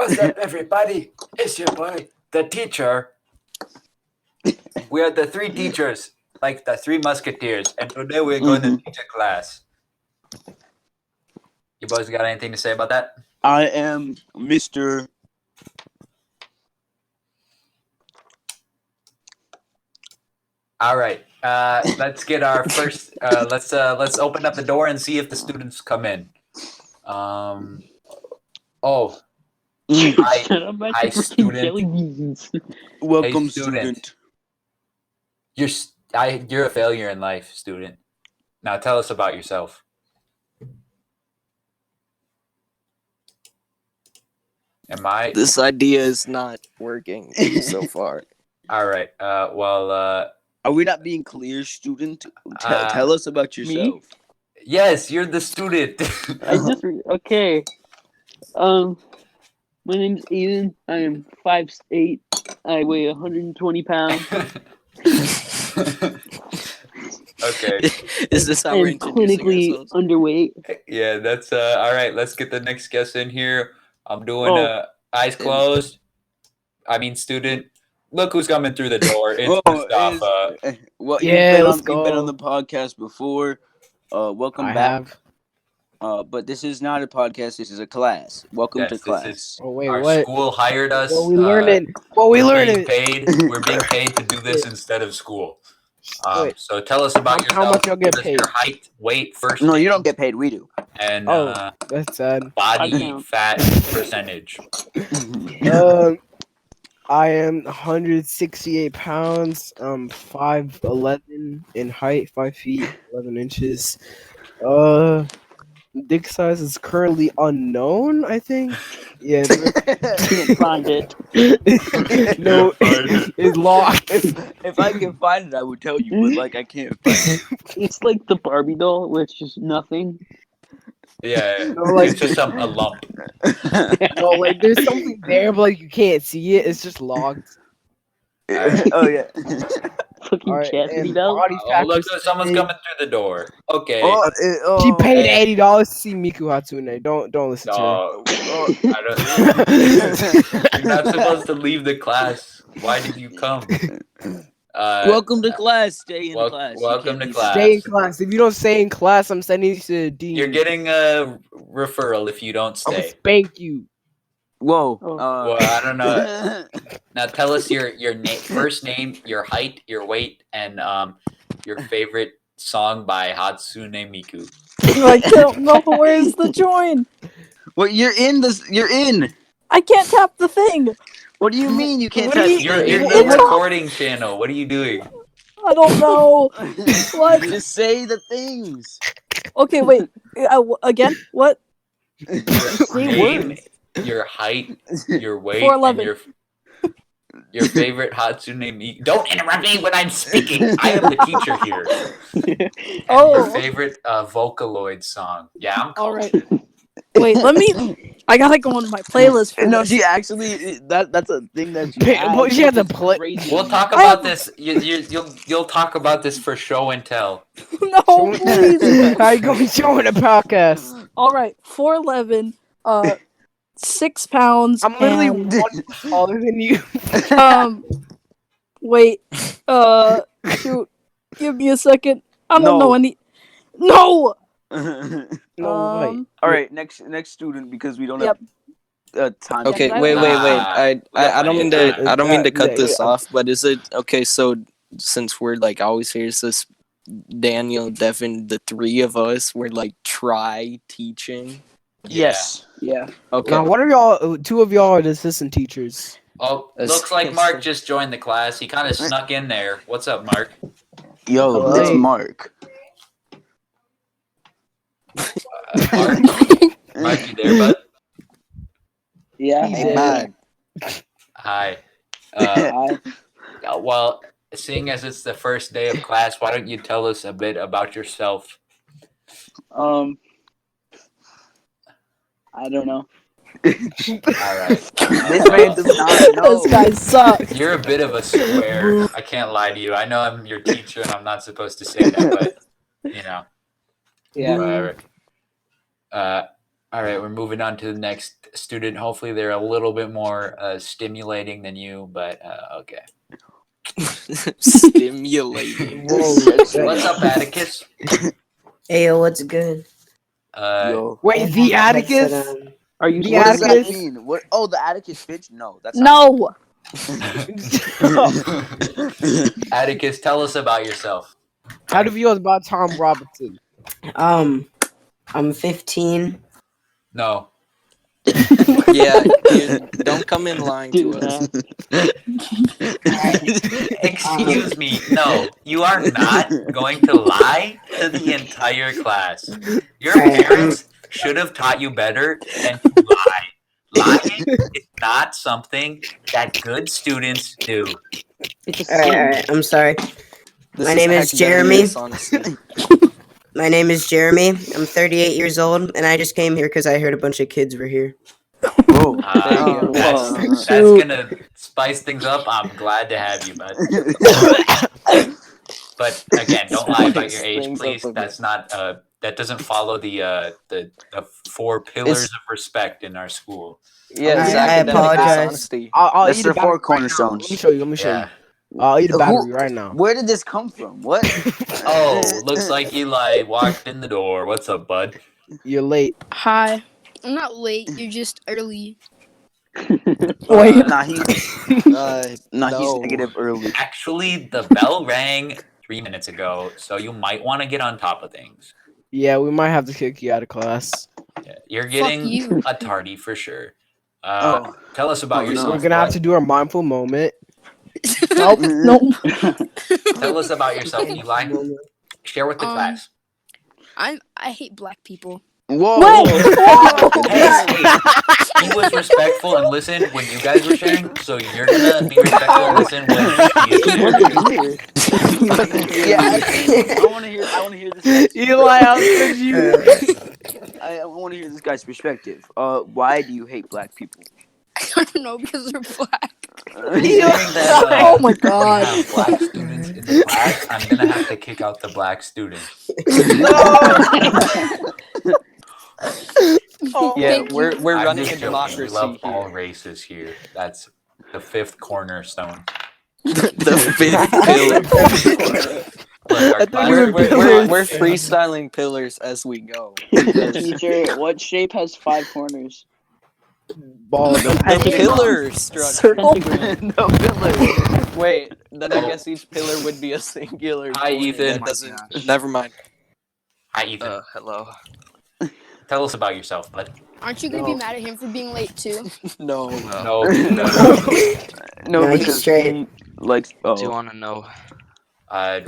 What's up, everybody? It's your boy, the teacher. We are the three teachers, like the three musketeers, and today we're going to teach a class. You boys got anything to say about that? I am Mr. All right. Let's get our first. Let's open up the door and see if the students come in. Oh, hi, student. Welcome, Hey, student. You're a failure in life, student. Now tell us about yourself. This idea is not working so far. All right. Are we not being clear, student? Tell us about yourself. Yes, you're the student. Okay. My name's Ian. I am 5'8". I weigh 120 pounds. Okay. Is this how I we're am introducing clinically ourselves? underweight. Yeah, that's all right. Let's get the next guest in here. I'm doing eyes closed. I mean, student. Look who's coming through the door. It's Mustafa. You've been on the podcast before. Welcome back. But this is not a podcast. This is a class. Welcome to class. Our school hired us. What we learning? We're being paid to do this instead of school. So tell us about yourself. How much y'all get paid? Your height, weight, first. No, you don't get paid. We do. And that's sad. Body fat percentage. I am 168 pounds. 5'11" in height, 5 feet 11 inches. Dick size is currently unknown, I think. Yeah. Can't find it. No, it's locked. If I can find it, I would tell you, but I can't find it. It's like the Barbie doll, where it's just nothing. Yeah, it's just a lump. No, there's something there, but you can't see it. It's just locked. Oh yeah. Fucking chastity belt. Look, someone's coming through the door. Okay. She paid $80 to see Miku Hatsune. Don't listen to her. I don't. You're not supposed to leave the class. Why did you come? Welcome to class. Stay in class. Welcome to class. Stay in class. If you don't stay in class, I'm sending you to the dean. You're getting a referral if you don't stay. I'm gonna spank you. Whoa. Well, I don't know. Now tell us your first name, your height, your weight, and your favorite song by Hatsune Miku. I don't know where's the join. Well, you're in this. You're in. I can't tap the thing. What do you mean you can't? You're in the recording channel. What are you doing? I don't know. What? Just say the things. Okay, wait. Again? What? Your name, your height, your weight, 4'11". and your favorite Hatsune Miku. Don't interrupt me when I'm speaking. I am the teacher here. And your favorite Vocaloid song. Yeah, I'm all right. Wait, I gotta go on my playlist for No, this. she actually that's a thing that she has a play. We'll talk about this. You'll talk about this for show and tell. No, please. How you going showing a podcast? All right, 4'11", 6 pounds. I'm literally 1 taller than you. Wait. Shoot. Give me a second. I don't know any. No. No way. All right, next student because we don't have time. Okay, wait. I don't mean to cut this off, but is it okay? So since we're always here, is this Daniel, Devin, the three of us? We're try teaching. Yes. Yeah. Okay. Now, what are y'all? 2 of y'all are the assistant teachers. Oh, looks like Mark just joined the class. He kind of snuck in there. What's up, Mark? Yo, it's Mark. Mark, you there, bud? Yeah. Hey, man. Hi. Hi. Well, seeing as it's the first day of class, why don't you tell us a bit about yourself? I don't know. All right. This man does not know. This guy sucks. You're a bit of a square. I can't lie to you. I know I'm your teacher and I'm not supposed to say that, but Yeah. whatever. All right, we're moving on to the next student. Hopefully, they're a little bit more stimulating than you, but okay. Stimulating. What's up, Atticus? Hey, what's good? Yo. Wait, the Atticus? Are you The What does that Atticus? mean? What? Oh, the Atticus bitch? No, that's not. No. Atticus, tell us about yourself. How do you feel about Tom Robinson? I'm 15. No. Yeah, dude, don't come in lying to Do us. Excuse me. No, you are not going to lie to the entire class. Your parents should have taught you better than to lie. Lying is not something that good students do. Alright, I'm sorry. This My name is academic Jeremy. dishonesty. My name is Jeremy. I'm 38 years old, and I just came here because I heard a bunch of kids were here. Whoa. That's gonna spice things up. I'm glad to have you, bud. But again, don't lie about your age, please. That's not that doesn't follow the 4 pillars of respect in our school. Yeah, it's I academic apologize. dishonesty. I'll That's eat the a battery 4 right now. cornerstones. Let me show you. Yeah. I'll eat a Who- battery right now. Where did this come from? What? Oh, looks like Eli walked in the door. What's up, bud? You're late. Hi. I'm not late. You're just early. Wait. He's No. negative early. Actually, the bell rang 3 minutes ago, so you might want to get on top of things. Yeah, we might have to kick you out of class. Yeah, you're getting you. a tardy for sure. Tell us about Oh, no. yourself. We're gonna have to do a mindful moment. Nope. Nope. Tell us about yourself, Eli. Share with the class. I hate black people. Whoa. Hey, he was respectful and listened when you guys were sharing, so you're gonna be respectful and listen when he's sharing. I want to hear this. Eli, how could you? I want to hear this guy's perspective. Why do you hate black people? I don't know because they're black. Hearing that, Oh my we God. have black students in the class, I'm gonna have to kick out the black students. Yeah, Thank we're I'm running just a joking. democracy We love here. all races here. That's the 5th cornerstone. The 5th pillar. Look, our class- We're freestyling pillars as we go. Teacher, what shape has 5 corners? Ball. The pillar structure. No, Hitler. Wait, then I guess each pillar would be a singular. Hi, point. Ethan. That doesn't. Never mind. Hi, Ethan. Hello. Tell us about yourself, bud. Aren't you gonna be mad at him for being late too? No. No. No, he's because straight. he likes. Oh. Do you want to know?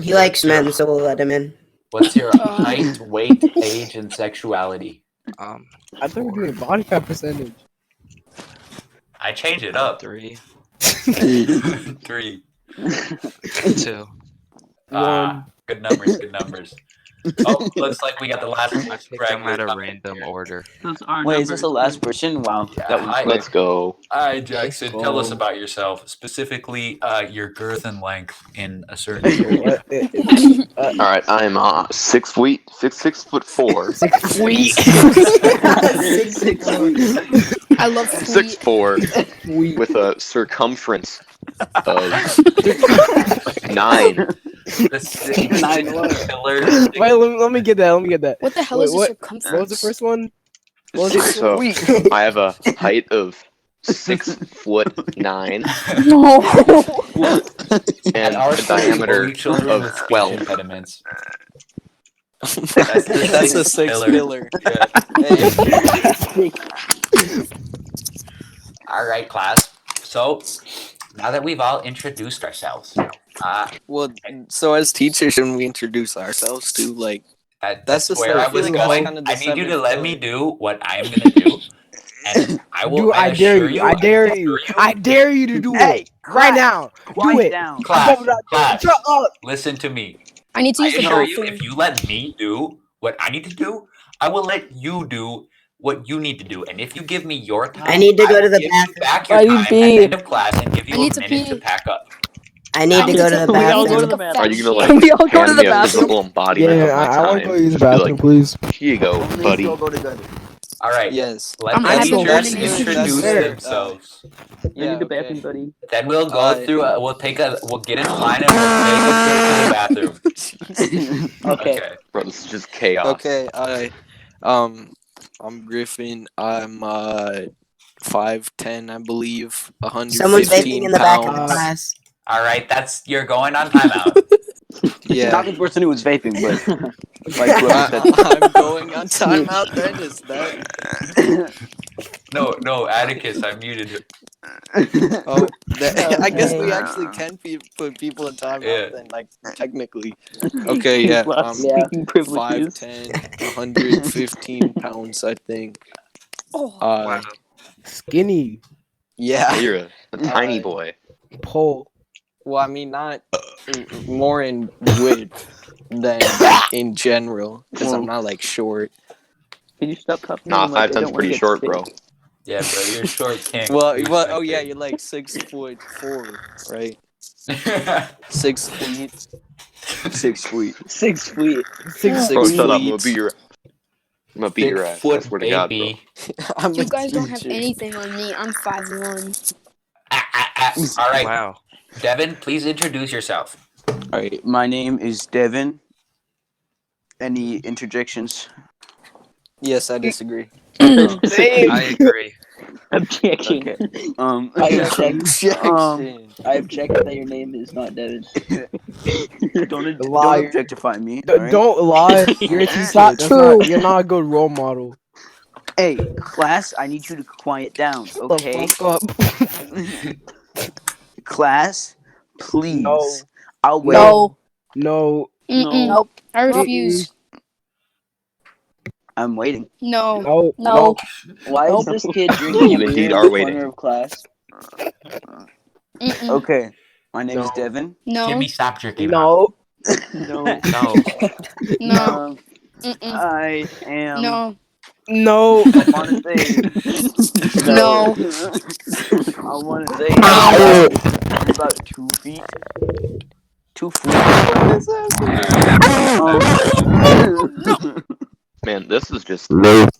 He likes men, so we'll let him in. What's your height, weight, age, and sexuality? I thought we were doing body fat percentage. I change it up. 3, 3. 2. Good numbers. Good numbers. Oh, looks like we got the last. I picked them at a random order. Those are Wait, is this the last person? Wow. That was quick. Let's go. Hi, Jackson. Tell us about yourself, specifically your girth and length in a certain. All right, I'm 6 feet, 6'4". 6 feet. I love sweet. 6'4", with a circumference of 9. The 9 what? pillar. Wait, let me get that. What the hell Wait, is a what? circumference? What was the first one? So I have a height of 6'9" No. and Our a school, diameter only children of with speech 12. impediments. That's a 6th pillar. All right, class. So now that we've all introduced ourselves, Well, so as teachers, shouldn't we introduce ourselves too? Like, that's the where I stuff was feeling going. kind of the I need you to 7th let pillar. me do what I'm gonna do, and I will. Dude, I dare assure you. I dare you. I dare you to do it right now. Do Quiet it. down. Class, Shut up. listen to me. I need to I use the assure you, bathroom. if you let me do what I need to do, I will let you do what you need to do. And if you give me your time, I need to go will to the give you bathroom. back your Let time me at be. the end of class and give you I need a to minute to pee. pack up. I need to go to the We all go to bathroom. the bathroom. Are you gonna We all like go to hand the me a bathroom. physical embodiment of Yeah, my I want time? to go use the Be bathroom, like, please. here you go, Please buddy. all go together. All right. Yes. Let I'm the happy teachers learning this. introduce Better. themselves. I Yeah, need the okay. bathroom, buddy. Then we'll go through. We'll get in line and we'll take a trip to the bathroom. Okay. Okay. Bro, this is just chaos. Okay, I'm Griffin. I'm 5'10", I believe, Someone's vaping 115 in the back of the pounds. class. All right. You're going on timeout. Yeah. Not the person who was vaping, but like whoever said I'm going on timeout then, is that? No, Atticus, I muted him. Oh, I guess we actually can put people in timeout Yeah. then, like, technically. Okay, yeah, Lots of speaking privileges. 5'10", 115 pounds, I think. Wow. Skinny. Yeah. You're a tiny boy. Pole. Well, I mean, not more in width than in general, because I'm not, like, short. Can you stop copying? Nah, him? Like, I 5'10's don't wanna pretty get short, sick. bro. Yeah, bro, you're short king. Well, Respect oh yeah, it. you're like 6'4", right? 6 feet. 6 feet. 6 feet. Six Bro, Six shut up. I'm feet. gonna beat your ass. I swear to God, bro. I'm You a guys don't have teacher. anything on me. I'm 5'1". All right, Wow. Devin, please introduce yourself. All right, my name is Devin. Any interjections? Yes, I disagree. I agree. Objection. Okay. I've checked that your name is not Devin. Don't Liar. objectify me. all right? Don't lie. You're a teacher. Not true. You're not a good role model. Hey, class, I need you to quiet down, okay? The fuck up. Class, please. No. I'll wait. No. No. Nope. I refuse. I'm waiting. No. No. No. Why Nope. is this kid drinking You beer indeed in are the waiting. corner of class? Okay, my name is No. Devin. No. Jimmy, stop drinking. No. No. No. No. I am. No. No. I want to say. No. I want to say. I'm about 2 feet. 2 feet. Man, this is just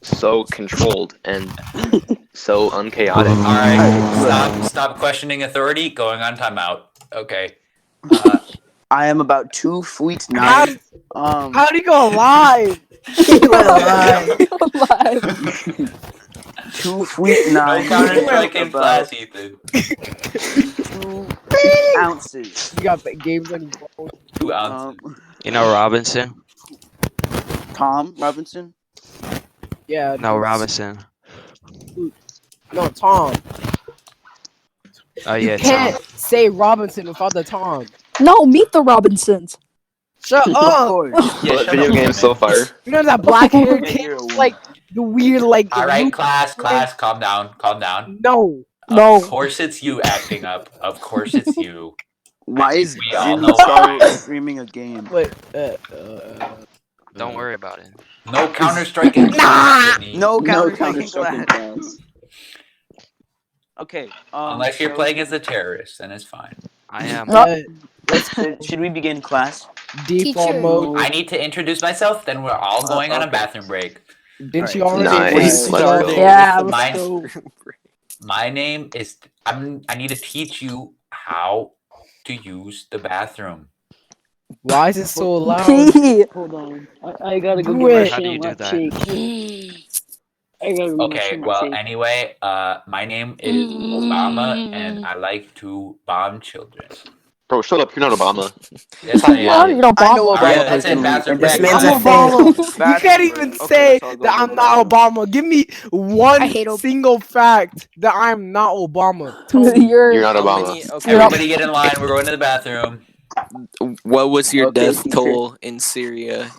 so controlled and so unchaotic. All right, stop questioning authority. Going on timeout. Okay. I am about 2 feet 9. How do you go live? You went live. 2 feet 9. No Counter Strike in about class, Ethan. 2 ounces. You got games on your phone. 2 ounces. You know Robinson? Tom Robinson. Yeah. No, Robinson. No, Tom. Oh yeah, You can't Tom. say Robinson without the Tom. No, meet the Robinsons. Shut Of up. course. Yeah, But shut video up, game's so man. fire. You know that black hair Hey, kid? you're a woman. Like the weird, like. All right, loop- class, calm down. No. No. Of course it's you acting up. Of course it's you. Why is We all Jimmy know why. streaming a game? But Don't worry about it. No Counter Strike in class, Sydney. No No counter Counter-Strike in class. class. Okay. Unless you're so- playing as a terrorist, then it's fine. I am. Should we begin class? default Teacher. mode. I need to introduce myself, then we're all going on a okay. bathroom break. Didn't you already? Nice. Let's Let's go. Yeah, Mine- let's go. My name is. I need to teach you how to use the bathroom. Why is it so loud? Hold on. I gotta go Do get my it. How do you do Shamrock that? shake. I gotta go get my Okay, Shamrock well, shake. anyway, my name is Obama, and I like to bomb children. Bro, shut up. You're not Obama. Yes, I Well, am. you know, I know Obama. All right, Obama that's it. personally. Bathroom This break. man's I'm a fan. You can't even say that I'm not Obama. Give me one I hate Ob- single fact that I'm not Obama. Tell me. You're not How Obama. many- okay, Everybody get in line. We're going to the bathroom. What was your Okay, death teacher. toll in Syria?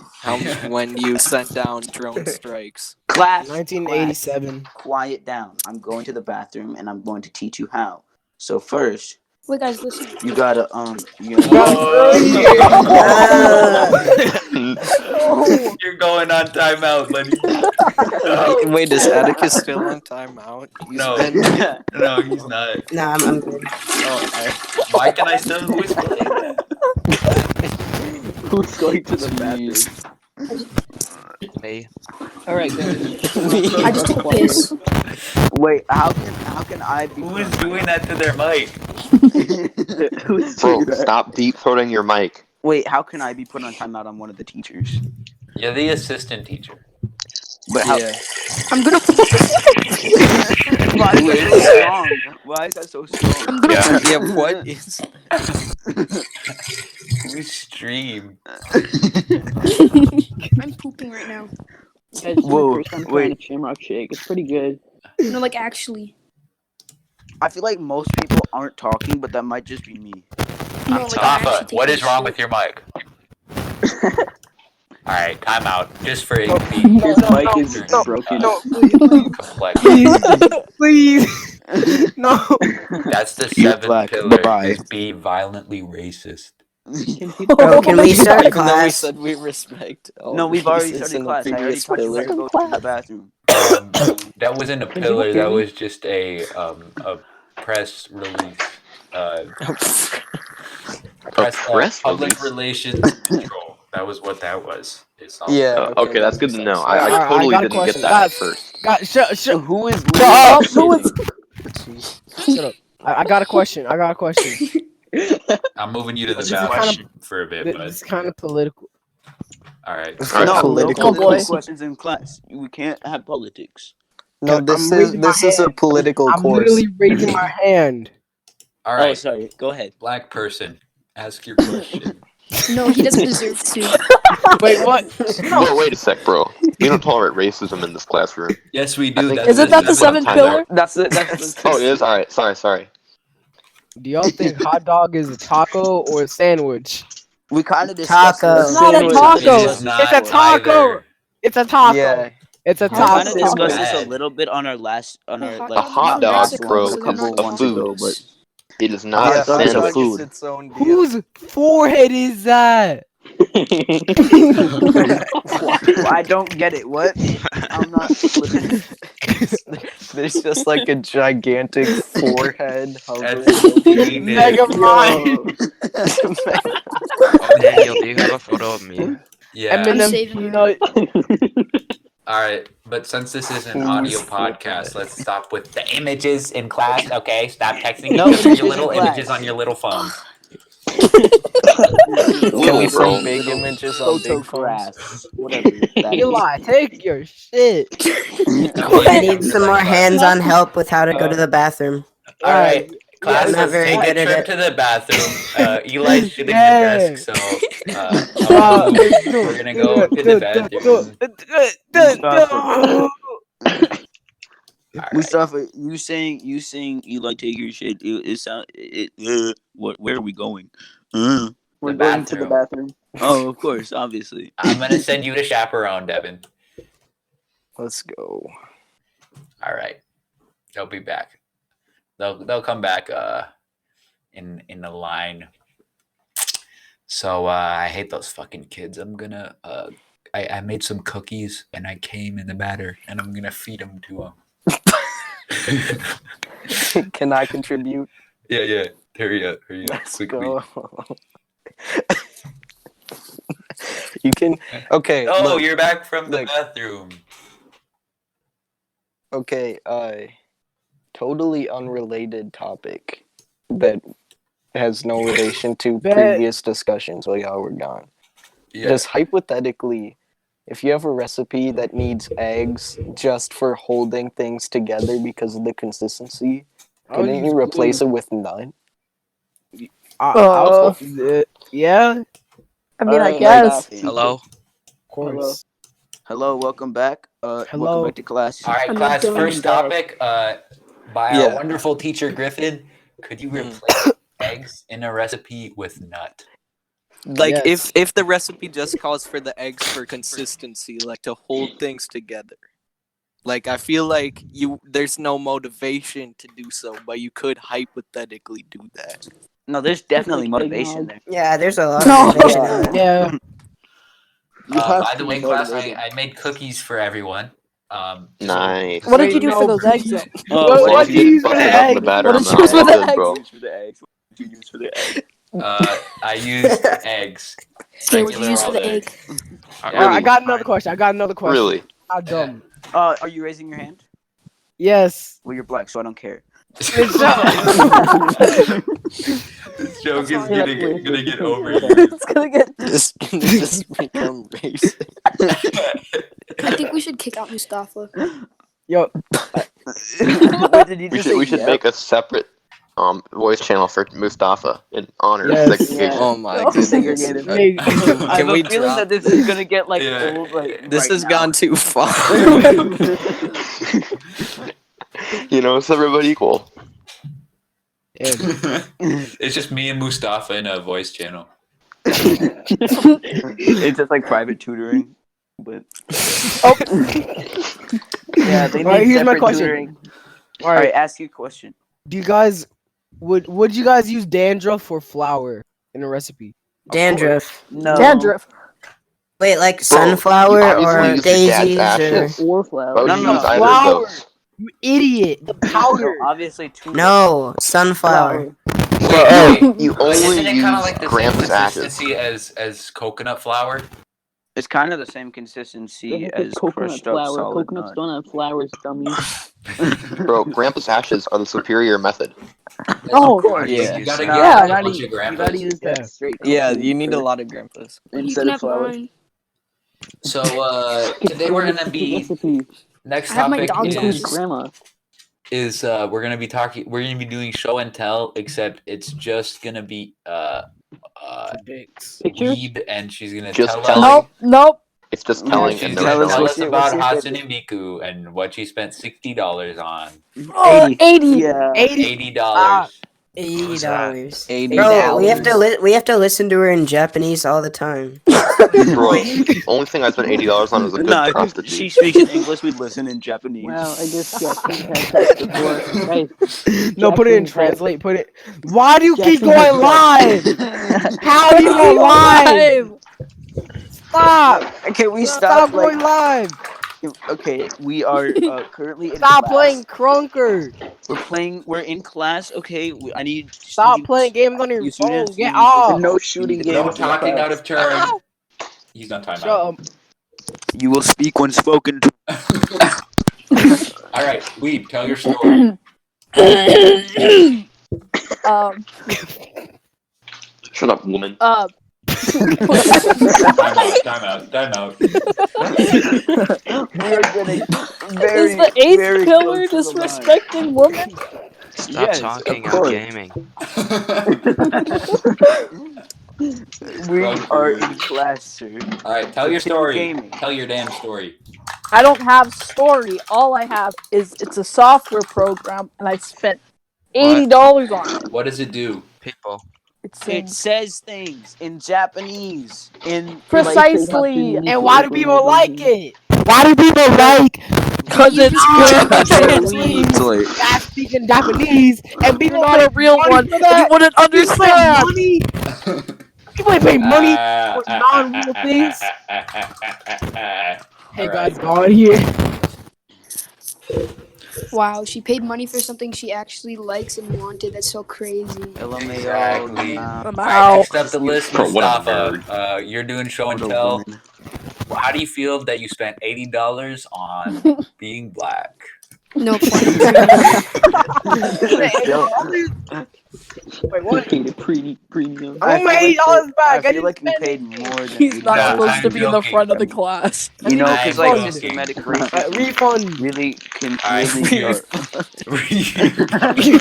When you sent down drone strikes? Class. 1987. Quiet down. I'm going to the bathroom and I'm going to teach you how. So first, Wait, guys, listen. you gotta You're going on timeout, Lenny. Wait, is Atticus still on timeout? No. No, he's not. Nah, I'm good. Why can I still? Who's playing that? Who's going to the bathroom? Me. All right, guys. I just took a piss. Wait, how can I be? Who is doing that to their mic? Bro, stop deep throating your mic. Wait, how can I be put on timeout? I'm one of the teachers. You're the assistant teacher. But how? Yeah. I'm gonna. Why is that so strong? Why is that so strong? I'm gonna. Yeah. Yeah, what is We stream. I'm pooping right now. Guys, it's my Whoa, first time trying wait. a Shamrock Shake. It's pretty good. No, like actually. I feel like most people aren't talking, but that might just be me. No, like Papa, what is wrong with your mic? Alright, time out. Just for it being His mic is broken. No, complex. please. No. That's the You're 7th black. pillar. Bye-bye. Is be violently racist. Bro, can we start Even though we class? said we respect all No, we've already races started in the class. I already previous told you where to pillar. go to the bathroom. That wasn't a Could you pillar. hear That me? was just a press release. Press public release? relations control. That was what that was. It's all Yeah. Okay, that's good to know. I Alright, I totally got a didn't get question. that Guys, at first. God, shut Who is Shut up. Who is? Shut up. I got a question. I'm moving you to the This is kind bathroom for a bit, This but is kind of political. all right. It's Alright. No, political. no Oh, boy. political questions in class. We can't have politics. No, I'm this raising my is a hand. political I'm course. literally raising my hand. All Oh, right, sorry. Go ahead. black person, ask your question. No, he doesn't deserve to. Wait, what? Whoa, wait a sec, bro. We don't tolerate racism in this classroom. Yes, we I do. think- That's Isn't that the that's what I'm 7th talking pillar? about. That's Oh, it is? Alright, sorry. Do y'all think hot dog is a taco or a sandwich? We kind of discussed Taco. this. It's not a It taco. is not It's a taco. either. It's a taco. Yeah. It's a We Hot kind taco. of discussed this a Bad. little bit on our like hot A dogs hot from dog, Mexico, bro, so they're is not a food. tacos. It is Hot not Yeah, a dog hot is standard dog like- is food. its own deal. Whose forehead is that? I don't get it. What? I'm not flipping. There's just like a gigantic forehead hovering. That's over penis. Mega mind. Daniel, do you have a photo of me? Yeah. I'm Eminem saving peanut. All right, but since this is an audio podcast, let's stop with the images in class. Okay, stop texting No each other images your in little class. images on your little phones. Can we Bro. send big images on big phones? Photographs. Whatever. that is. Eli, take your shit. I need some more hands-on help with how to go to the bathroom. All right, class, I'm not let's very take a good at trip it. to the bathroom. Eli's shitting Yeah. the desk, so we're gonna go to the bathroom. Mustafa, you saying Eli take your shit? It sound what? Where are we going? We're The going to the bathroom. bathroom. Oh, of course, obviously. I'm gonna send you to chaperone, Devin. Let's go. All right, they'll be back. They'll come back in the line. So I hate those fucking kids. I'm gonna I made some cookies and I came in the batter and I'm gonna feed them to them. Can I contribute? Yeah. Hurry up. Let's Quickly. go. You can. Okay. Oh, look, you're back from the look. bathroom. Okay. Totally unrelated topic that has no relation to Bet. previous discussions while y'all were gone. Yeah. Just hypothetically, if you have a recipe that needs eggs just for holding things together because of the consistency, couldn't you replace it with none? Yeah, I mean, I Alright, guess. Hello? of course. Hello, welcome back. Hello. Welcome back to class. All right, I'm class. not doing First topic. By Yeah. our wonderful teacher Griffen. Could you replace eggs in a recipe with nut? Like Yes. if the recipe just calls for the eggs for consistency, like to hold things together. Like I feel like there's no motivation to do so, but you could hypothetically do that. No, there's definitely motivation there. Yeah, there's a lot No. of motivation in it. Yeah. By the way, class, I made cookies for everyone. Nice. What did you do Wait, for no, those eggs, though? What As long did as you you use didn't for fuck the it up in the eggs? batter, What I'm did you use for all the good, eggs? bro. For the eggs. What did you use for the eggs? I used eggs. Okay, what did you use for Regular the old egg? Alright, I got another question. Really? How dumb? Are you raising your hand? Yes. Well, you're black, so I don't care. This joke is gonna get over you. It's gonna get. This can just become racist. I think we should kick out Mustafa. Yo, Wait, did you just say We should yep? make a separate voice channel for Mustafa in honor Yes. of segregation. Oh my Oh, goodness. segregated. hey, I Can have we a feeling drop that this is gonna get like Yeah. old. Like This right has now. gone too far. You know, it's everybody equal. It's just me and Mustafa in a voice channel. It's just like private tutoring, but yeah, they need Alright, here's my separate question. tutoring. all All right. right, ask your question. Do you guys would you guys use dandruff or flour in a recipe? Dandruff. No. Dandruff. Wait, like Bro, sunflower you obviously or used your dad's daisies or ashes. Or Why flour. would No, you no, use no. either Flour. of those? You idiot! The powder. No, obviously two. no sunflower. You But only isn't it kind of use like the same Grandpa's ashes. consistency as coconut flour? It's kind of the same consistency It's as coconut crushed up flour. solid Coconuts nut. don't have flowers, dummy. Bro, Grandpa's ashes are the superior method. Oh, Of course. Yeah. You gotta Yeah. get I a gotta, bunch of you grandpas. gotta use Yeah. that straight. Yeah, coconut you need a first lot of grandpas. you instead can of have flour. mine. So today we're gonna be Recipe. next I have my topic dog's Includes ashes. grandma. is we're gonna be doing show and tell, except it's just gonna be Dicks. Pictures? Weeb, and she's gonna Just tell telling. us. Nope. It's just Yeah, telling She's and gonna no Tell us tell showing. what us you- about what's your Hatsune Miku and what she spent $60 on. Oh, 80. 80. Yeah. $80. $80. $80. Bro, we have to listen to her in Japanese all the time. Bro, only thing I spent $80 on was a good Nah, if prostitute. she speaks in English, we'd listen in Japanese. Well, I guess Jackson's had sex before. Guys, No, put it in Jackson's had- translate. Put it. Why do you keep Jackson's had going live? sex. How do you go live? Stop! Can we Stop stop? going live! Okay, we are currently in Stop class. playing Crunker! We're in class. Okay, I need. Stop students- playing games on your you phone. students, Get we need to- off! No shooting games. No in talking class. out of turn. He's on timeout. Shut up. You will speak when spoken to. All right, Weeb, tell your story. Shut up, woman. Timeout. We are getting Is the eighth pillar disrespecting women? Stop Yes, talking, of I'm course. gaming. We are in class, sir. All right, tell your story. Gaming. Tell your damn story. I don't have story. All I have is it's a software program, and I spent $80 on it. What does it do? People. It says things in Japanese. Precisely. And why do people like it? Why do people like? Because it's good. Guys speaking Japanese, and people You're not a real money one. for that? You wouldn't understand. Money. People ain't pay money for non-real things. Hey guys, go on here. Wow, she paid money for something she actually likes and wanted. That's so crazy. Exactly. I'm Alright, out. next up the list, Bro, what a Mustafa. You're doing show and tell. How do you feel that you spent $80 on being black? No point. Wait, what? Paid a premium. I want my $80 back. I feel like we paid more than He's not No, supposed I'm to be in the joking. front of the class. You know, because like I'm systematic joking. racism Refund. really can Alright, really.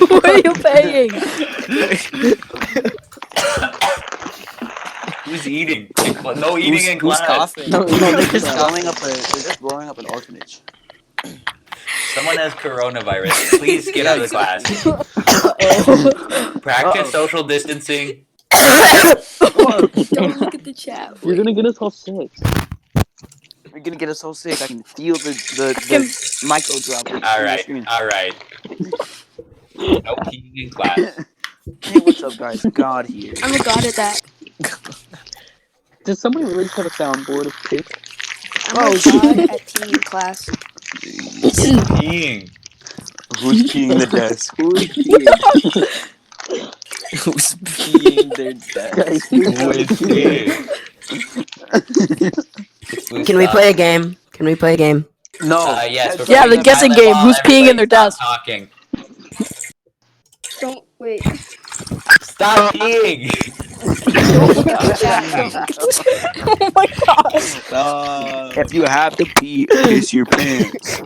What are you paying? Who's eating? No eating in Who's class. coughing? No, they're just blowing up an orphanage. Someone has coronavirus. Please get out of the class. Practice social distancing. Don't look at the chat. You're gonna get us all sick. You're gonna get us so sick. I can feel the micro droplets. All right. No peeing in class. Hey, what's up, guys? God here. I'm a god at that. Does somebody really put a soundboard of pick? I'm a god at peeing in class. Peeing. Who's peeing the desk? Who is Who's peeing their desk? Who is peeing? Can we play a game? Can we play a game? No. Yes. Yeah, the guessing game. Who's peeing in their desk? Talking. Don't wait. Stop peeing. Don't look at the chat. Oh my god. If you have to pee, piss your pants.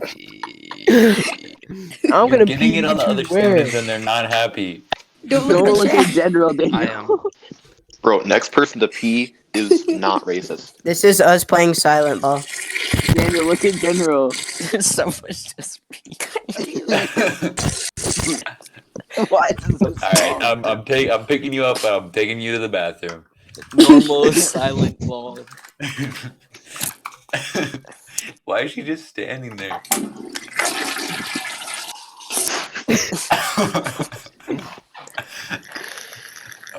I'm You're gonna getting pee it on the other where? students and they're not happy. Don't Don't look look at the in chat. general, I am. Daniel. Bro, next person to pee is not racist. This is us playing silent ball. Daniel, look in general. Someone's just peeing. Why is this so Alright, I'm picking you up, I'm taking you to the bathroom. Normal silent ball. Why is she just standing there?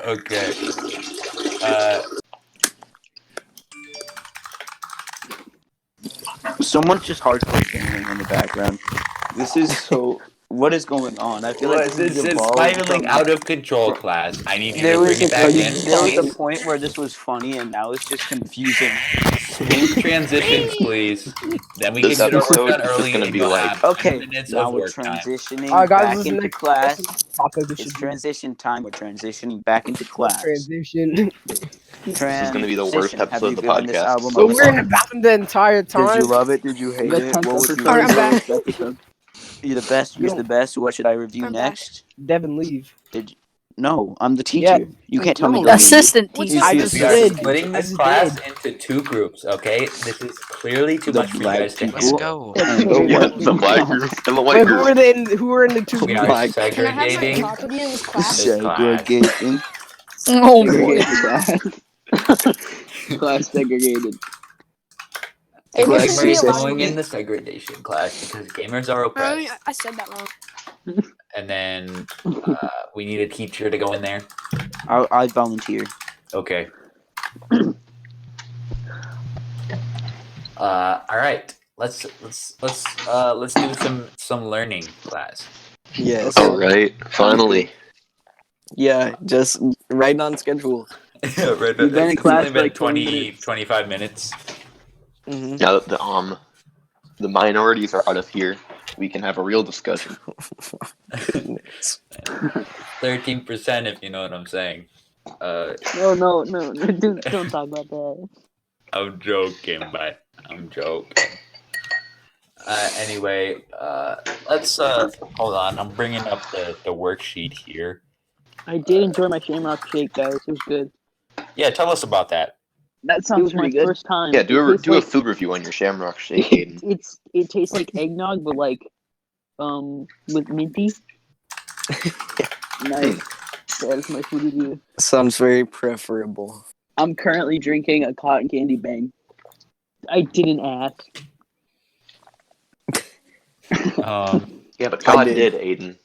Okay. Someone's just hardcore gaming in the background. This is so. What is going on? I feel like This is spiraling out of control, class. I need you There to was bring it back in. there was a point where this was funny, and now it's just confusing. Smooth transitions, please. Then we can This get our work episode done is just early gonna in be the like- lab. 10 Okay, minutes now of we're work time. transitioning Alright, guys, back this is the into next class. topic we It's should do. transition time. We're transitioning back into class. Transition. This is gonna be the worst Transition. Have episode you of the given this podcast. album But a we're in listen? the bathroom the entire time. Did you love it? Did you hate The it? 10th What would you episode. Alright, I'm back. Episode. You're the best. You're the best. What should I review I'm back. next? Devin, leave. No, I'm the teacher. Yeah. You can't tell me No. to leave. Assistant What's teacher. up? I just We are did. splitting I this just class did. into 2 groups, okay? This is clearly too The much for you black guys to Let's people. go. And Yeah, the the black group and the white Wait, group. who were in the two We are groups? Black. Can I have my segregating property in this class? This class. segregating. Oh boy. Segregated class. Class segregated. Hey, Class this is me Gamers segregation. going in the segregation class because gamers are oppressed. I said that wrong. And then we need a teacher to go in there. I volunteer. Okay. All right. Let's do some learning class. Yes. All right, finally. Yeah, just right on schedule. Right, You've been in it's class only for been like 20 20, minutes. 25 minutes. Mm-hmm. Now that the minorities are out of here, we can have a real discussion. 13%, if you know what I'm saying. No, don't talk about that. I'm joking, but I'm joking. Anyway, let's hold on. I'm bringing up the worksheet here. I did enjoy my Shamrock Shake, guys. It was good. Yeah, tell us about that. That It sounds was my pretty good. first time. Yeah, It do tastes a like- food review on your Shamrock Shake, Aiden. It tastes like eggnog, but like with minty. Nice. That is my food review. Sounds very preferable. I'm currently drinking a cotton candy bang. I didn't ask. Yeah, but I God did. did, Aiden.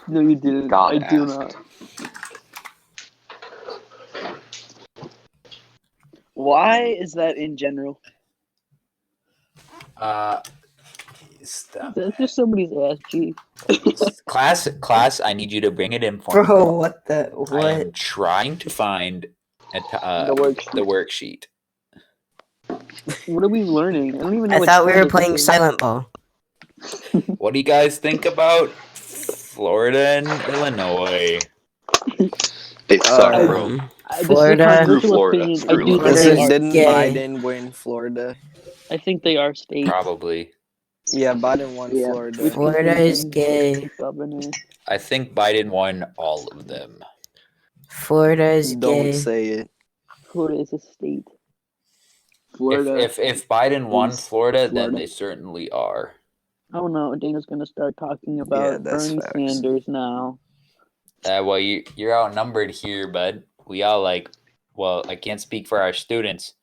No, you didn't. God I do asked. not. Why is that in general? Stop. That's just somebody's ass cheek. Class, I need you to bring it in for me. Bro, what the I what? am trying to find The worksheet. the worksheet. What are we learning? I don't even know. I what thought we were topic playing this is. silent ball. What do you guys think about Florida and Illinois? They suck, bro. This is a Florida. controversial Screw Florida. opinion. Screw I do Florida. think they are. Didn't gay. Biden win Florida? I think they are states. Probably. Yeah, Biden won Yeah. Florida. Florida is gay. Governor. I think Biden won all of them. Florida is Don't gay. say it. Florida is a state. Florida. If Biden won is Florida, then Florida. they certainly are. Oh no, Dana's gonna start talking about that's Bernie facts. Sanders now. Well, you're outnumbered here, bud. We all well, I can't speak for our students,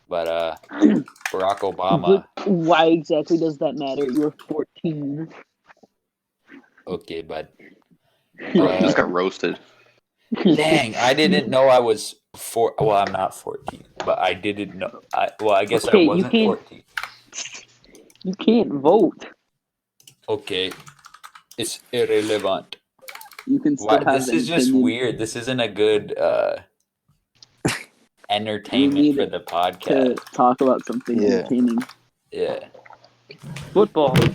but Barack Obama. But why exactly does that matter? You're 14. Okay, bud. Bro, he just got roasted. Dang, I didn't know I was Well, I'm not 14, but I didn't know. I guess Okay, I you wasn't can't- 14. You can't vote. Okay, it's irrelevant. You can still have This an is just opinion. weird. This isn't a good We entertainment need for the to podcast. talk about something entertaining. Yeah. Football. What do you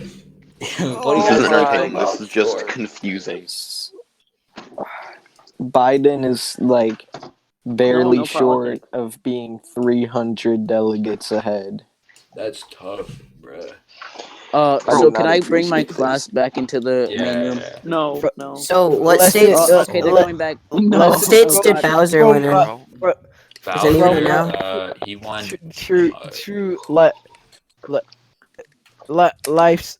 This guys isn't want to talk entertaining. This about? is just confusing. Biden is like barely No short politics. of being 300 delegates ahead. That's tough, bruh. So can I bring my class back into the main room? Yeah. No. So what Let's states? see, Okay, they're going back. No. What states Oh, did God. Bowser win in? Bro. Does anyone Bowser, know? he won. True. Life's.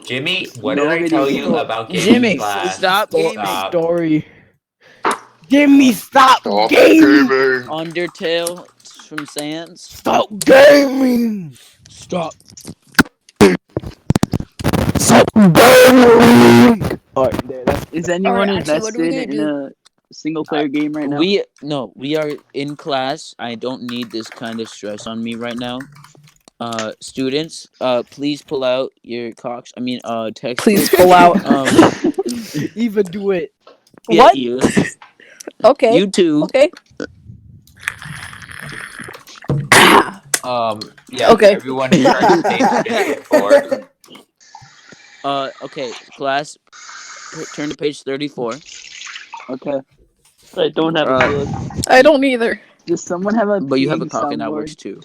Jimmy, what did I Nobody tell you knows. about gaming Jimmy, class? stop gaming. Story. Jimmy, stop Stop gaming. gaming. Undertale from Sans. Stop gaming. Stop. Stop gaming. Alright, there. That's Is anyone Alright, actually, what are we invested gonna in a single player game right now? We are in class. I don't need this kind of stress on me right now. Students, please pull out your textbooks. Please pull out. even do it. Yeah, What? you. Okay. You too. Okay. Yeah. Okay. Everyone turn to page 54. Okay, class, turn to page 34. Okay. I don't have a book. I don't either. Does someone have a But you have a peeing cock and that soundboard? works too.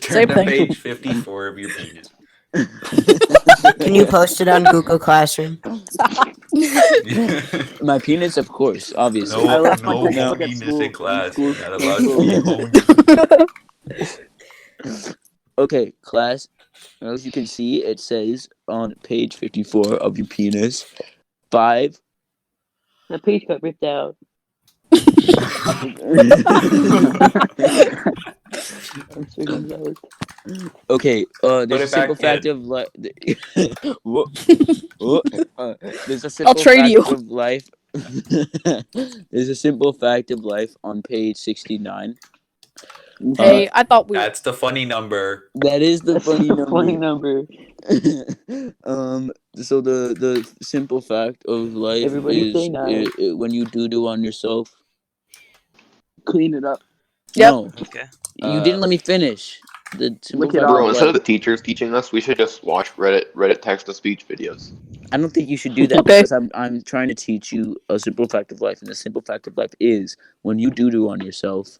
Turn to thing. page 54 of your penis. Can you post it on Google Classroom? My penis, of course, obviously. I left my no textbook at penis school. in class. School You're not allowed canceled. to be honed. Okay, class, as you can see, it says on page 54 of your penis, 5. The page got ripped out. I'm so confused. Okay, Put there's a it back simple fact in. of life. There's a simple I'll trade fact you. of life. There's a simple fact of life on page 69. Hey, I thought we. That's the funny number. That is the That's funny a number. funny number. So the simple fact of life Everybody say is nice. when you do on yourself. Clean it up. Yep. No, Okay. you didn't let me finish. The simple Lick it fact off. Bro, of instead of life. the teachers teaching us, we should just watch Reddit text-to-speech videos. I don't think you should do that Okay. because I'm trying to teach you a simple fact of life, and the simple fact of life is when you do on yourself.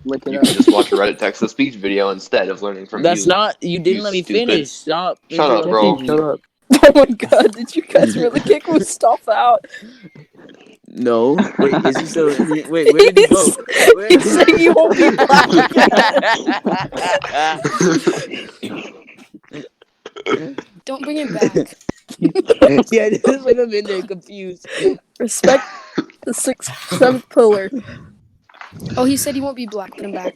Lick it You up. can just watch a Reddit text-to-speech video instead of learning from That's you. not. You didn't You let me stupid. finish. Stop. Shut up, bro. interrupting me. Shut up. Oh my god, did you guys really kick Mustafa out? No. Wait. Is he still? Wait. Where did he go? Where He's saying you won't be black again. Don't bring him back. Yeah, just let him in there confused. Respect the 6th, 7th pillar. Oh, he said he won't be black. Put him back.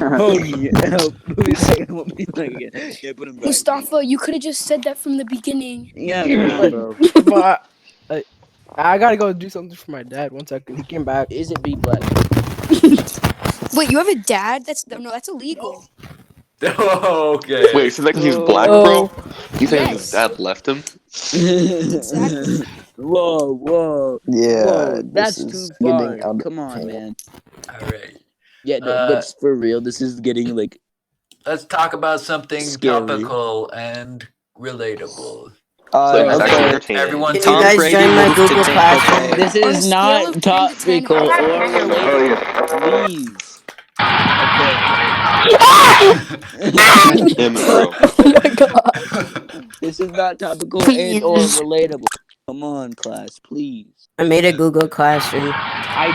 Holy help. Wait a second. I won't be like again. Yeah, put him back. Mustafa, you could have just said that from the beginning. Yeah, come on, bro. But I gotta go do something for my dad. 1 second. He came back. Is it be black? Wait, you have a dad? That's illegal. Okay. Wait, so that he's black, Oh. bro? You saying Yes. his dad left him? Exactly. Whoa. Yeah, Whoa, that's this too is far. getting out of Come on, hand. man. All right. Yeah, no, but for real, this is getting like Let's talk about something Scary. topical and relatable. So it's okay. actually entertaining. Everyone, Can you Tom guys Brady join my moved to Google Tampa Classroom? Bay. this On a is scale not of 10 to 10, topical how or bad are you? relatable. Please. Okay. Damn it, bro. Oh my god. This is not topical and or relatable. Come on, class, please. I made a Google Classroom. I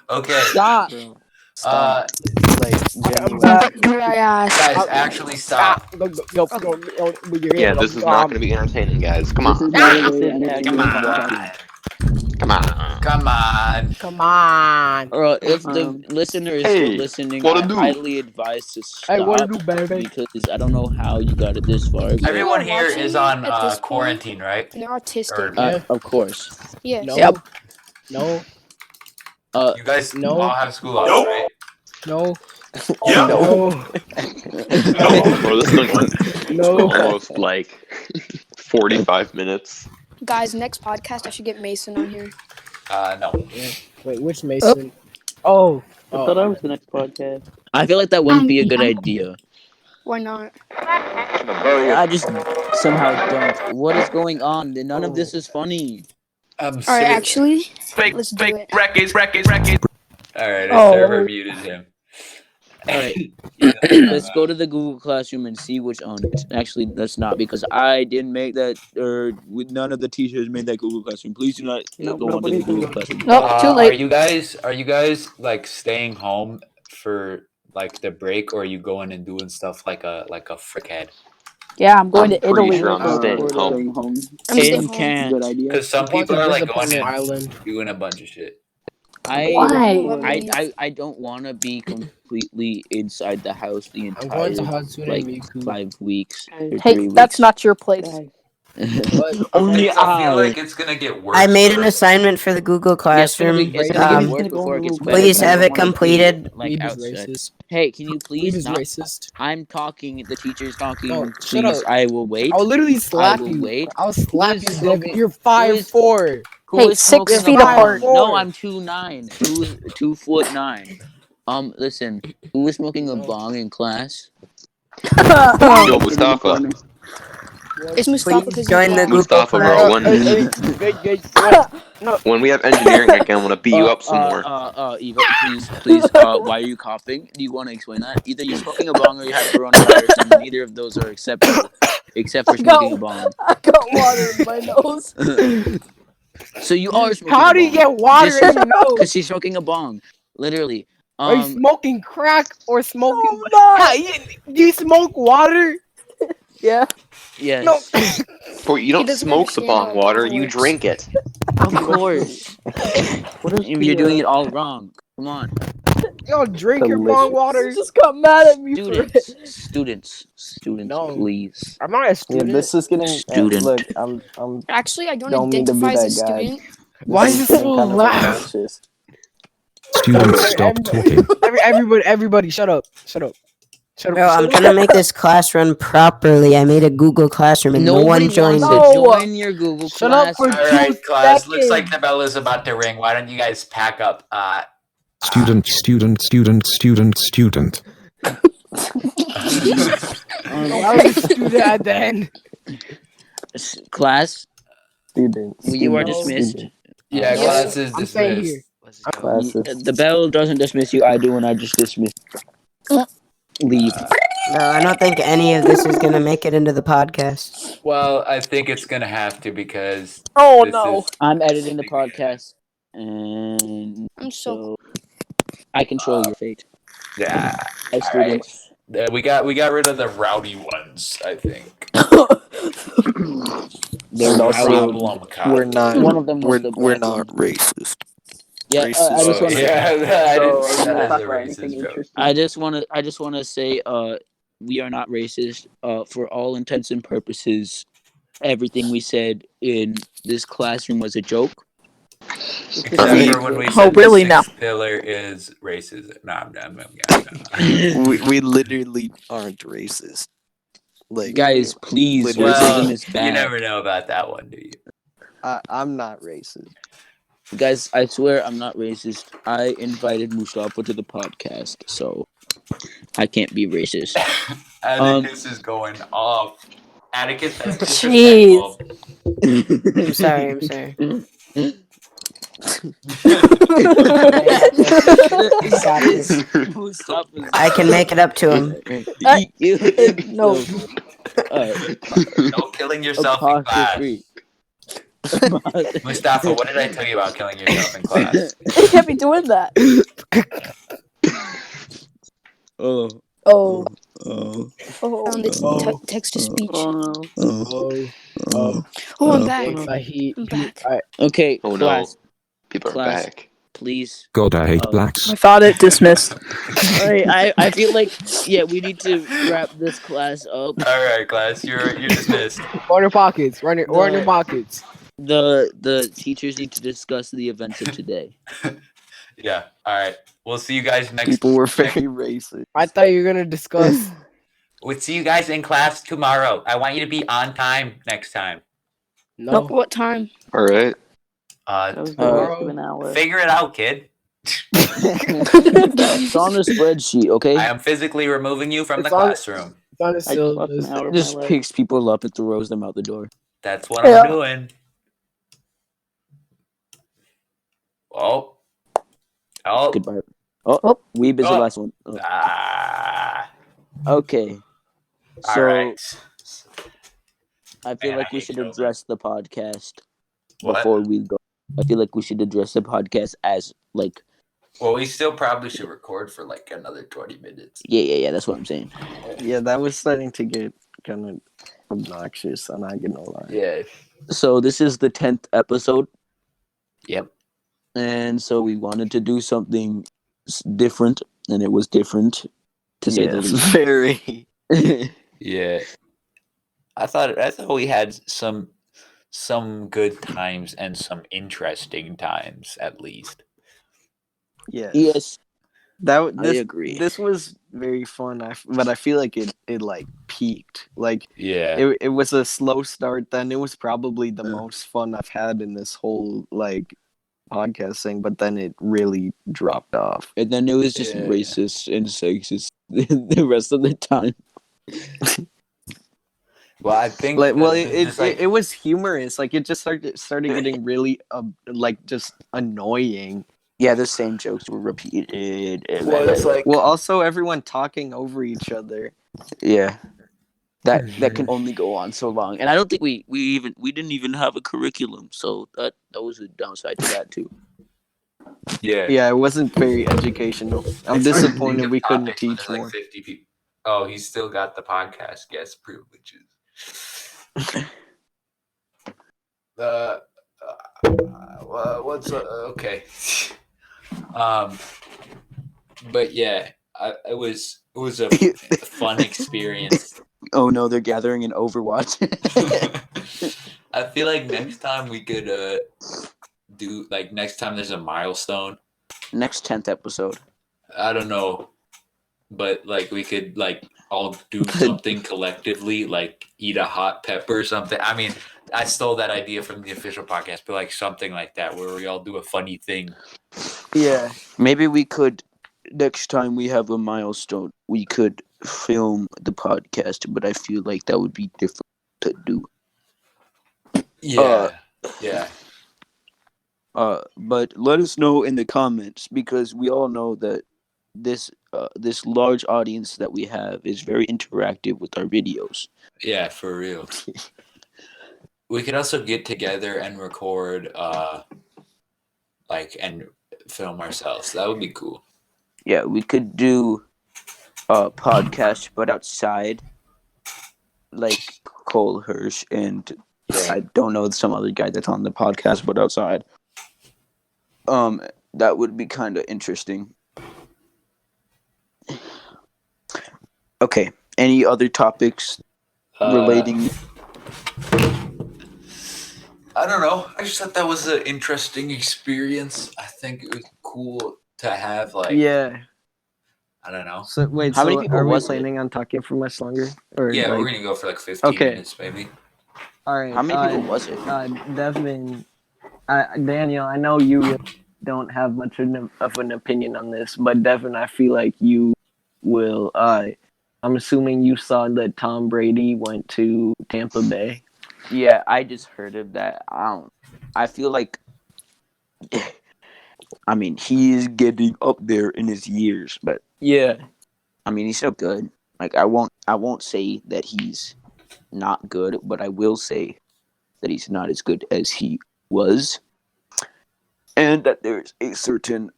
don't. okay. Stop. Stop. Like, I'm genuinely. back. Dry ass. Guys, actually stop. Yeah, this is not going to be entertaining, guys. Come This is on. not a very entertaining Come on. podcast. Come on. Come on. Come on. Or if the listener is Hey, still listening, what I to do? highly advise to stop Hey, what to do, baby? because I don't know how you got it this far. But, Everyone are here watching is on at this point, quarantine, right? and they're autistic. Yeah. of course. Yes. No. Yep. No. You guys No. all have school hours, right? No. Yeah. No. Bro, this is going on No. almost like 45 minutes. Guys, next podcast I should get Mason on here. No. Wait, which Mason? Oh. I thought I was the next podcast. I feel like that wouldn't be a good idea. Why not? I just somehow don't. What is going on? None of this is funny. I'm All right, actually, let's do it. Records. All right, Oh. the server muted him. All right, let's go to the Google Classroom and see which on it. Actually, that's not because I didn't make that, or none of the teachers made that Google Classroom. Please do not go onto the Google Classroom. Nope, too late. Are you guys like staying home for like the break, or are you going and doing stuff like a frickhead? Yeah, I'm going to Pretty Italy. sure I'm staying home. I'm staying home. Can't. Good idea. Because some people are like going and Island. doing a bunch of shit. I don't want to be completely inside the house the I'm entire going to Hatsune like Miku. 5 weeks. Or 3 Hey, weeks. that's not your place. Only I feel like it's gonna get worse. I made an assignment for the Google Classroom. It's gonna get worse before it gets better. Please I have don't it wanna be, completed. like Weeb is outside. racist. Hey, can you Weeb please is not? racist. I'm talking. The teacher's talking. No, shut Please, up. I will wait. I'll literally slap I will you. wait. I'll slap Who you, is Devin. smoking- You're who is- 5'4". Who Hey, is 6 smoking feet a apart. bong? No, I'm 2'9". 2'9". Listen. Who is smoking a bong in class? Yo, Mustafa. It's Mustafa Please because join the Google Mustafa, bro. When we have engineering again, I want to beat you up some more. Eva, please. Why are you coughing? Do you want to explain that? Either you're smoking a bong or you have coronavirus, and neither of those are acceptable, except for smoking a bong. I got water in my nose. So you are smoking How a do you bong. get water in your nose? Because she's smoking a bong, literally. Are you smoking crack or smoking? No, How, do you smoke water? Yeah. Yes. No. Bro, you don't doesn't smoke the understand bong how water, bong you works. drink it. Of course. You're doing it all wrong. Come on. Y'all drink your bong water. You just got mad at me for it. Students, No. please. I'm not a student. This is getting. Student. Look, I'm. Actually, I don't, Don't mean to be identify as a that guy. student. Why is This this so getting kind of loud? obnoxious. Students, stop talking. Everybody, shut up. Shut up. Bro, I'm trying to make this class run properly. I made a Google Classroom and no Nobody one joined wants it. to No. join your Google Shut up class. for All right, 2 class. Looks like seconds. the bell is about to ring. Why don't you guys pack up? Student. Why was the student at the end? Class, Students. you are students, dismissed. students. Yeah, Yes. class is I'm staying dismissed. here. Classes. The bell doesn't dismiss you. I do, and I just dismiss. Leave. Bro, I don't think any of this is gonna make it into the podcast. Well, I think it's gonna have to because Oh this no. is I'm editing the podcast, and I'm so I control your fate. yeah. As students. We got rid of the rowdy ones. I think. They're And also Problem, we're not. One of them was we're not racist. Yeah, I just want to. Yeah, I didn't see that as a Talk about racist anything joke. interesting. I just want to say, we are not racist. For all intents and purposes, everything we said in this classroom was a joke. Except for when we Oh, said really the now? sixth pillar is racism. No. we literally aren't racist. Like, Guys, please, literally. racism Well, is bad. you never know about that one, do you? I'm not racist. Guys, I swear I'm not racist. I invited Mustafa to the podcast, so I can't be racist. Atticus is going off. Atticus, that's Jeez. I'm sorry. I can make it up to him. No. No killing yourself in class. Mustafa, what did I tell you about killing yourself in class? You can't be doing that. Oh. found its text to speech. Oh, I'm back. I'm back. Okay, Oh class. no. People are Class. back. Please. God, I hate blacks. I thought it dismissed. Alright, I feel like we need to wrap this class up. Alright, class, you're dismissed. Run your pockets. Run your pockets. The teachers need to discuss the events of today. Yeah, alright. We'll see you guys next. People were very racist. I thought you were gonna discuss. We'll see you guys in class tomorrow. I want you to be on time next time. No, what time? All right. That was the waste of an hour. Figure it out, kid. It's on the spreadsheet, okay? I am physically removing you from the classroom. I slept an hour of my Just life. picks people up and throws them out the door. That's what I'm doing. Oh. Goodbye. Oh, Weeb is the last one. Oh. Okay. So, right. I feel like we should address the podcast What? before we go. I feel like we should address the podcast as, like... Well, we still probably should record for, like, another 20 minutes. Yeah, that's what I'm saying. Yeah, that was starting to get kind of obnoxious, I'm not gonna lie. Yeah. So, this is the 10th episode. Yep. And so, we wanted to do something different, and it was different, to say the least. Very. Yeah. I thought we had some good times and some interesting times, at least. Yes. I agree. This was very fun, but I feel like it like peaked. Like, yeah, it was a slow start. Then it was probably the most fun I've had in this whole like podcast thing. But then it really dropped off, and then it was just racist and sexist the rest of the time. Well, I think it was humorous. Like, it just started getting really like just annoying. Yeah, the same jokes were repeated. Well, also everyone talking over each other. Yeah, that can only go on so long. And I don't think we didn't even have a curriculum, so that was a downside to that too. Yeah, it wasn't very educational. I'm disappointed we couldn't teach more. Like 50 people. Oh, he's still got the podcast guest privileges. What's okay? But yeah, it was a fun experience. Oh no, they're gathering in Overwatch. I feel like next time we could do, like, next time there's a milestone. Next 10th episode. I don't know, but like we could like all do something collectively, like eat a hot pepper or something. I mean, I stole that idea from the official podcast, but like something like that where we all do a funny thing. Yeah, maybe we could, next time we have a milestone, we could film the podcast, but I feel like that would be difficult to do. Yeah. But let us know in the comments, because we all know that this large audience that we have is very interactive with our videos. Yeah, for real. We could also get together and record, and film ourselves. That would be cool. Yeah, we could do a podcast, but outside, like Cole Hirsch and I don't know some other guy that's on the podcast, but outside. That would be kind of interesting. Okay, any other topics relating? I don't know. I just thought that was an interesting experience. I think it was cool to have, like... Yeah. I don't know. So, wait, how many people are we was planning on talking for much longer? Or yeah, like... we're going to go for like 15 minutes, maybe. All right. How many people was it? Devin, Daniel, I know you don't have much of an opinion on this, but Devin, I feel like you will. I'm assuming you saw that Tom Brady went to Tampa Bay. Yeah, I just heard of that. I feel like, I mean, he is getting up there in his years, but yeah, I mean, he's still good. Like, I won't say that he's not good, but I will say that he's not as good as he was, and that there's a certain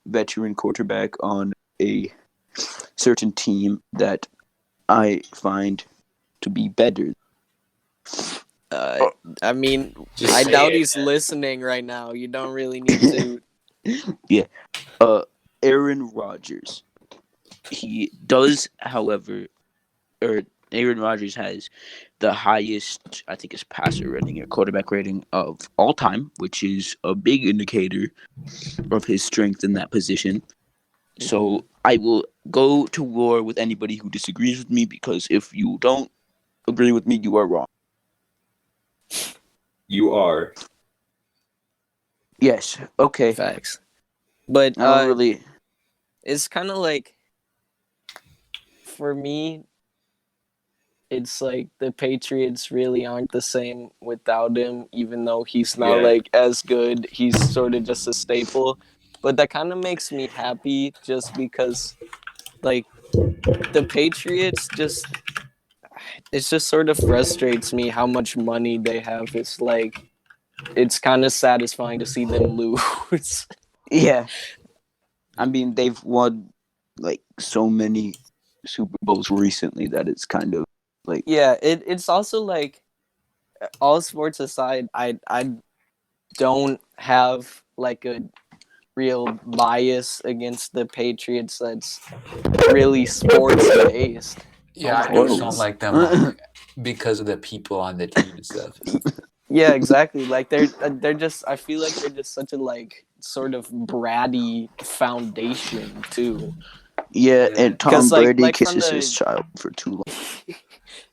veteran quarterback on a certain team that I find to be better. I mean, I doubt he's listening right now. You don't really need to. Yeah. Aaron Rodgers. He does, however, Aaron Rodgers has the highest, I think, it's passer rating or quarterback rating of all time, which is a big indicator of his strength in that position. So I will go to war with anybody who disagrees with me, because if you don't agree with me, you are wrong. You are. Yes. Okay. Facts. But I don't really. it's kind of like, for me, it's like the Patriots really aren't the same without him, even though he's not like as good. He's sort of just a staple. But that kind of makes me happy, just because like the Patriots just, it just sort of frustrates me how much money they have. It's like, it's kind of satisfying to see them lose. Yeah. I mean, they've won like so many Super Bowls recently that it's kind of like. Yeah, it's also like, all sports aside, I don't have like a real bias against the Patriots that's really sports based. Yeah, I just don't like them because of the people on the team and stuff. Yeah, exactly. Like they're just, I feel like they're just such a like sort of bratty foundation too. Yeah, and Tom Brady like kisses his child for too long.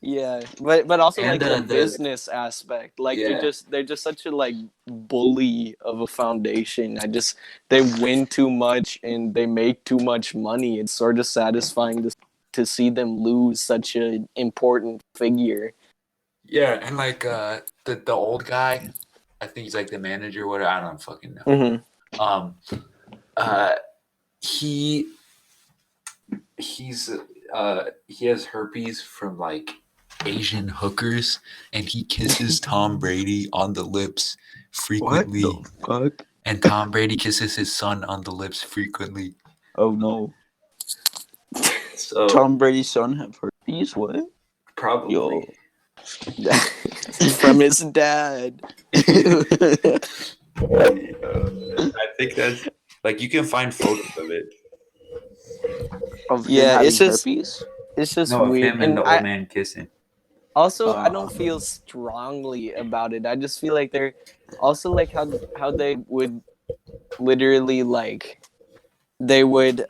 Yeah, but also And like the the- business aspect. Like Yeah. they're just such a like bully of a foundation. They win too much and they make too much money. It's sort of satisfying to see them lose such an important figure. Yeah, and like the old guy, I think he's like the manager. What I don't fucking know. Mm-hmm. He has herpes from like Asian hookers, and he kisses Tom Brady on the lips frequently. What the fuck? And Tom Brady kisses his son on the lips frequently. Oh no. So Tom Brady's son have herpes? What? probably. Yo. From his dad. I think that's like, you can find photos of it. Of him Yeah, having it's just herpes? it's just No, of weird. him and the old man kissing. Also, I don't feel strongly about it. I just feel like they're also like how they would literally like, they would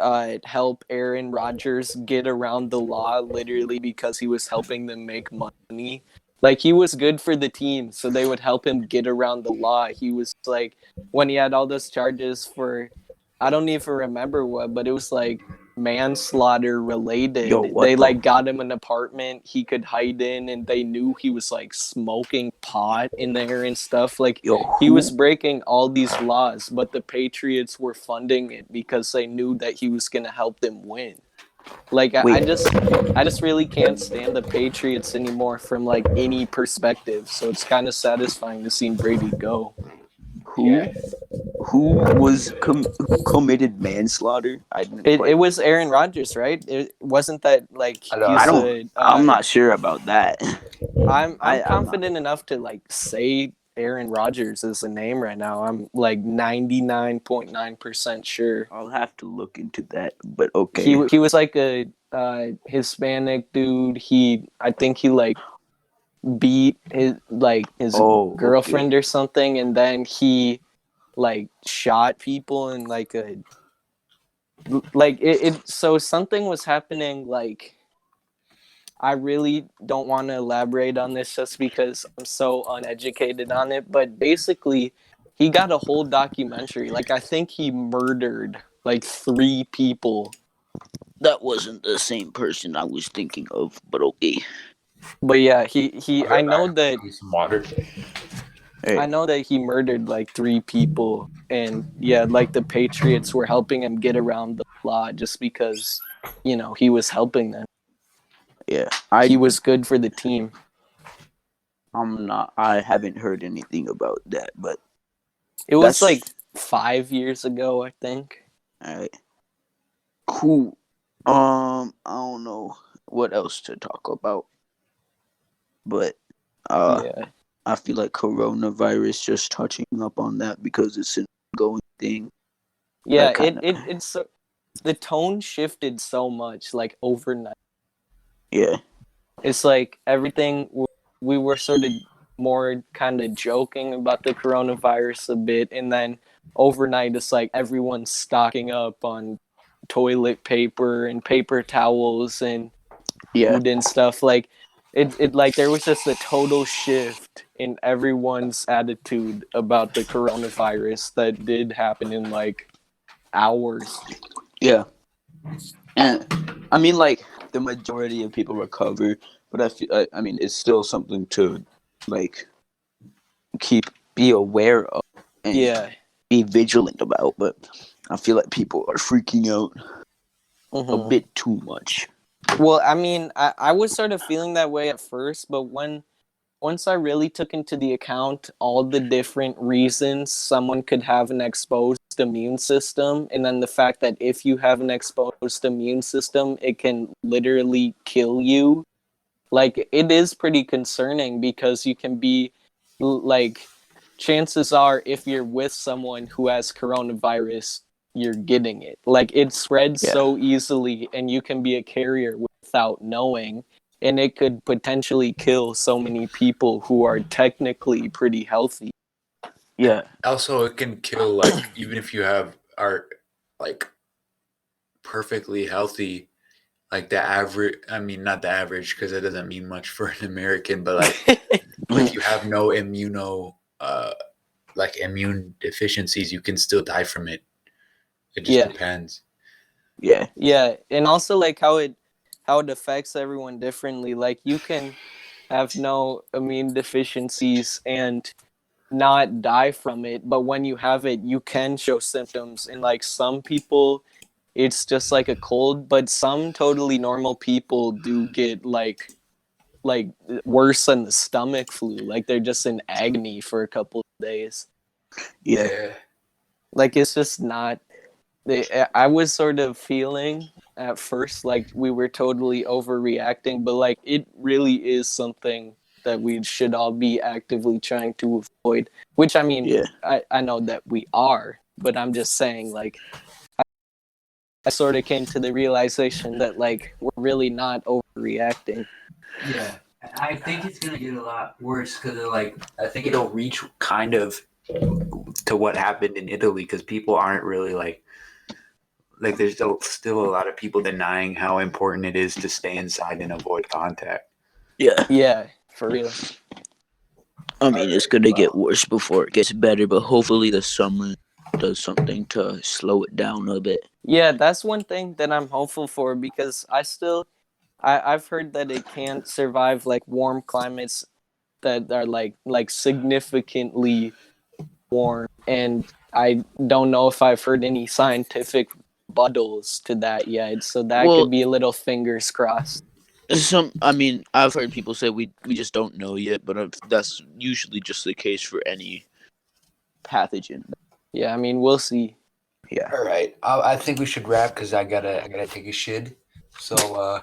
help Aaron Rodgers get around the law literally because he was helping them make money. Like he was good for the team, so they would help him get around the law. He was like, when he had all those charges for, I don't even remember what, but it was like manslaughter related. Yo, what they the- like got him an apartment he could hide in, and they knew he was like smoking pot in there and stuff. Like Yo, he was breaking all these laws, but the Patriots were funding it because they knew that he was going to help them win. Like I just really can't stand the Patriots anymore from like any perspective. So it's kind of satisfying to see Brady go. Who who committed manslaughter? It was Aaron Rodgers, right? It wasn't that like I'm not sure about that. I'm confident enough to like say Aaron Rodgers is the name right now. I'm like 99.9% sure. I'll have to look into that, but okay. He was like a Hispanic dude. I think he like beat his girlfriend or something, and then he like shot people and like so something was happening. Like, I really don't want to elaborate on this just because I'm so uneducated on it, but basically he got a whole documentary. Like, I think he murdered like 3 people. That wasn't the same person I was thinking of, but okay. But yeah, I know that some water. I know that he murdered like 3 people, and yeah, like the Patriots were helping him get around the law just because, you know, he was helping them. Yeah, he was good for the team. I haven't heard anything about that, but it was like 5 years ago, I think. All right. Cool. I don't know what else to talk about, but yeah. I feel like coronavirus, just touching up on that because it's an ongoing thing. Yeah, it's the tone shifted so much like overnight. Yeah. it's like everything we were sort of more kind of joking about the coronavirus a bit, and then overnight it's like everyone's stocking up on toilet paper and paper towels and food and stuff. Like it like there was just a total shift in everyone's attitude about the coronavirus that did happen in like hours. Yeah. And I mean, like, the majority of people recover, but I mean, it's still something to, like, be aware of and be vigilant about. But I feel like people are freaking out a bit too much. Well, I mean, I was sort of feeling that way at first, but once I really took into the account all the different reasons someone could have an exposed immune system, and then the fact that if you have an exposed immune system, it can literally kill you. Like, it is pretty concerning because you can be, like, chances are if you're with someone who has coronavirus, you're getting it. Like, it spreads so easily, and you can be a carrier without knowing, and it could potentially kill so many people who are technically pretty healthy. Yeah. Also, it can kill, like, even if you are like perfectly healthy, like the average. I mean, not the average because it doesn't mean much for an American, but like you have no immune deficiencies, you can still die from it. It just depends. Yeah. Yeah, and also like how it affects everyone differently. Like, you can have no immune deficiencies and not die from it, but when you have it, you can show symptoms. And like some people, it's just like a cold, but some totally normal people do get like worse than the stomach flu. Like, they're just in agony for a couple of days. Yeah. Like, it's just not. I was sort of feeling at first like we were totally overreacting, but like it really is something that we should all be actively trying to avoid. Which, I mean, I know that we are, but I'm just saying, like, I sort of came to the realization that like we're really not overreacting. Yeah, I think it's gonna get a lot worse because like I think it'll reach kind of to what happened in Italy because people aren't really like there's still a lot of people denying how important it is to stay inside and avoid contact. Yeah, for real. I mean, it's gonna get worse before it gets better, but hopefully the summer does something to slow it down a bit. Yeah, that's one thing that I'm hopeful for because I've heard that it can't survive like warm climates that are like significantly warm, and I don't know if I've heard any scientific rebuttals to that yet. So that could be a little fingers crossed. I mean, I've heard people say we just don't know yet, but that's usually just the case for any pathogen. Yeah, I mean, we'll see. Yeah. All right, I think we should wrap because I gotta take a shit. So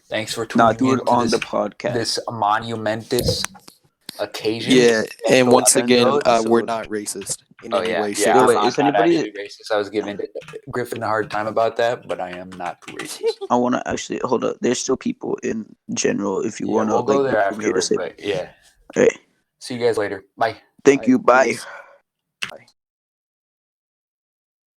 thanks for tuning in to the podcast. This monumentous occasion. Yeah, and once again, we're not racist in any way, shape, or form. Is anybody racist? I was giving Griffen a hard time about that, but I am not racist. I want to actually hold up. There's still people in general. If you want to, we'll go there afterwards. But yeah. Okay. See you guys later. Bye. Thank you. Bye.